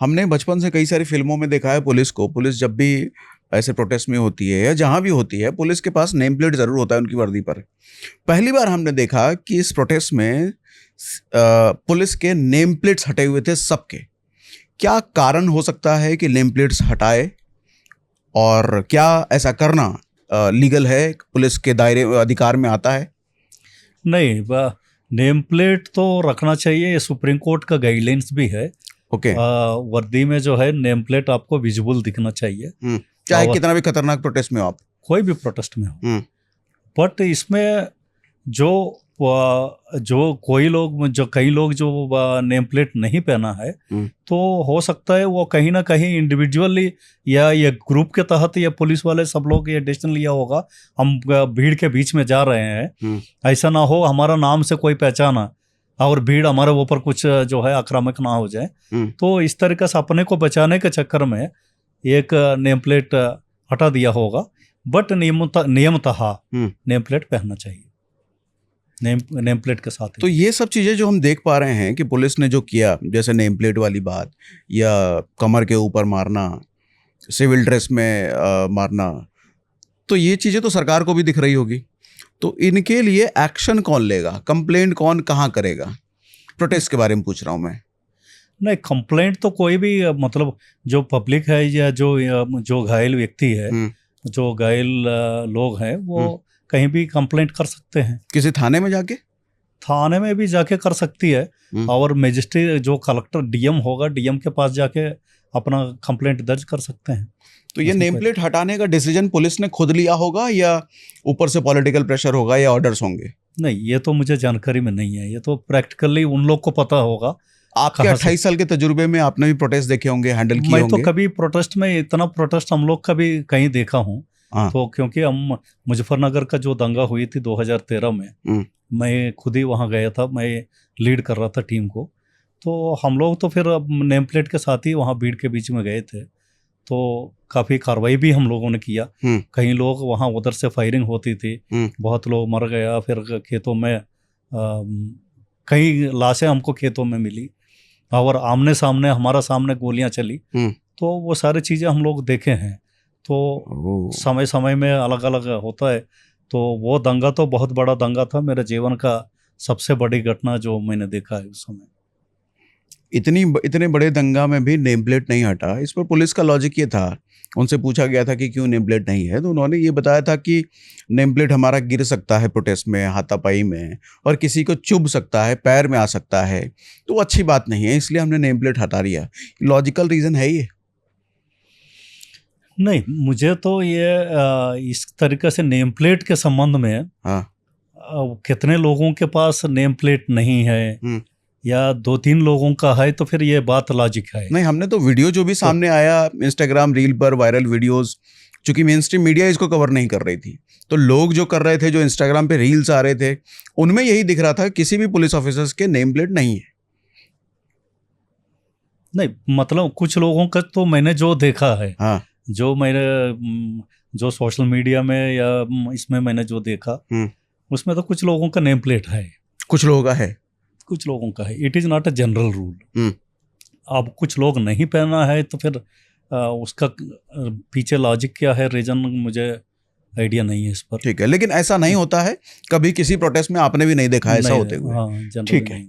हमने बचपन से कई सारी फिल्मों में देखा है पुलिस को, पुलिस जब भी ऐसे प्रोटेस्ट में होती है या जहाँ भी होती है, पुलिस के पास नेम प्लेट ज़रूर होता है उनकी वर्दी पर। पहली बार हमने देखा कि इस प्रोटेस्ट में पुलिस के नेम प्लेट्स हटे हुए थे सबके। क्या कारण हो सकता है कि नेम प्लेट्स हटाए, और क्या ऐसा करना लीगल है, पुलिस के दायरे अधिकार में आता है? नहीं, नेम प्लेट तो रखना चाहिए, ये सुप्रीम कोर्ट का गाइडलाइंस भी है। ओके। वर्दी में जो है नेम प्लेट आपको विजिबल दिखना चाहिए, चाहे कितना भी खतरनाक प्रोटेस्ट में हो आप, कोई भी प्रोटेस्ट में हो। बट इसमें जो कई लोग जो नेम प्लेट नहीं पहना है, तो हो सकता है वो कहीं ना कहीं इंडिविजुअली या ये ग्रुप के तहत या पुलिस वाले सब लोग ये डिसीजन लिया होगा, हम भीड़ के बीच में जा रहे हैं, ऐसा ना हो हमारा नाम से कोई पहचाना और भीड़ हमारे ऊपर कुछ जो है आक्रामक ना हो जाए। तो इस तरीके से अपने को बचाने के चक्कर में एक नेम प्लेट हटा दिया होगा। बट नियमतः नेम प्लेट पहनना चाहिए, नेम प्लेट के साथ। तो ये सब चीज़ें जो हम देख पा रहे हैं कि पुलिस ने जो किया, जैसे नेम प्लेट वाली बात या कमर के ऊपर मारना, सिविल ड्रेस में मारना, तो ये चीज़ें तो सरकार को भी दिख रही होगी। तो इनके लिए एक्शन कौन लेगा, कंप्लेंट कौन कहाँ करेगा? प्रोटेस्ट के बारे में पूछ रहा हूँ मैं। नहीं, कंप्लेंट तो कोई भी मतलब जो पब्लिक है या जो घायल व्यक्ति है, जो घायल लोग हैं, वो कहीं भी कंप्लेंट कर सकते हैं। किसी थाने में जाके? थाने में भी जाके कर सकती है, और मजिस्ट्रेट जो कलेक्टर डीएम होगा, डीएम के पास जाके अपना कंप्लेंट दर्ज कर सकते हैं। तो ये नेम प्लेट हटाने का डिसीजन पुलिस ने खुद लिया होगा या ऊपर से पॉलिटिकल प्रेशर होगा या ऑर्डर्स होंगे? नहीं, ये तो मुझे जानकारी में नहीं है, ये तो प्रैक्टिकली उन लोग को पता होगा। आपके 28 साल के तजुर्बे में आपने भी प्रोटेस्ट देखे होंगे, हैंडल किए होंगे? मैं तो कभी प्रोटेस्ट में इतना प्रोटेस्ट हम लोग कभी कहीं देखा हूँ। तो क्योंकि हम मुजफ्फरनगर का जो दंगा हुई थी 2013 में, मैं खुद ही वहाँ गया था, मैं लीड कर रहा था टीम को। तो हम लोग तो फिर नेम प्लेट के साथ ही वहाँ भीड़ के बीच में गए थे, तो काफ़ी कार्रवाई भी हम लोगों ने किया। कई लोग वहाँ उधर से फायरिंग होती थी, बहुत लोग मर गया, फिर खेतों में कई लाशें हमको खेतों में मिली, और आमने सामने हमारा सामने गोलियां चली। तो वो सारी चीज़ें हम लोग देखे हैं। तो समय समय में अलग अलग होता है। तो वो दंगा तो बहुत बड़ा दंगा था, मेरे जीवन का सबसे बड़ी घटना जो मैंने देखा है उस समय। इतने बड़े दंगा में भी नेम प्लेट नहीं हटा। इस पर पुलिस का लॉजिक ये था, उनसे पूछा गया था कि क्यों नेम प्लेट नहीं है, तो उन्होंने ये बताया था कि नेम प्लेट हमारा गिर सकता है प्रोटेस्ट में, हाथापाई में, और किसी को चुभ सकता है, पैर में आ सकता है, तो अच्छी बात नहीं है, इसलिए हमने नेम प्लेट हटा दिया। लॉजिकल रीज़न है ये? नहीं, मुझे तो ये इस तरीके से नेम प्लेट के संबंध में, कितने लोगों के पास नेम प्लेट नहीं है या 2-3 लोगों का है, तो फिर ये बात लॉजिक है। नहीं, हमने तो वीडियो जो भी सामने आया इंस्टाग्राम रील पर, वायरल वीडियोस, चूंकि मेन स्ट्रीम मीडिया इसको कवर नहीं कर रही थी, तो लोग जो कर रहे थे, जो इंस्टाग्राम पे रील्स आ रहे थे, उनमें यही दिख रहा था, किसी भी पुलिस ऑफिसर्स के नेम प्लेट नहीं है। नहीं, मतलब कुछ लोगों का तो मैंने जो देखा है, जो सोशल मीडिया में या इसमें मैंने जो देखा, उसमें तो कुछ लोगों का नेम प्लेट है, कुछ लोगों का है, कुछ लोगों का है। It is not a general rule. अब कुछ लोग नहीं पहना है, तो फिर उसका पीछे लॉजिक क्या है, रीजन मुझे आइडिया नहीं है इस पर। ठीक है, लेकिन ऐसा नहीं होता है कभी किसी प्रोटेस्ट में, आपने भी नहीं देखा ऐसा होते हुए? हाँ, ठीक है।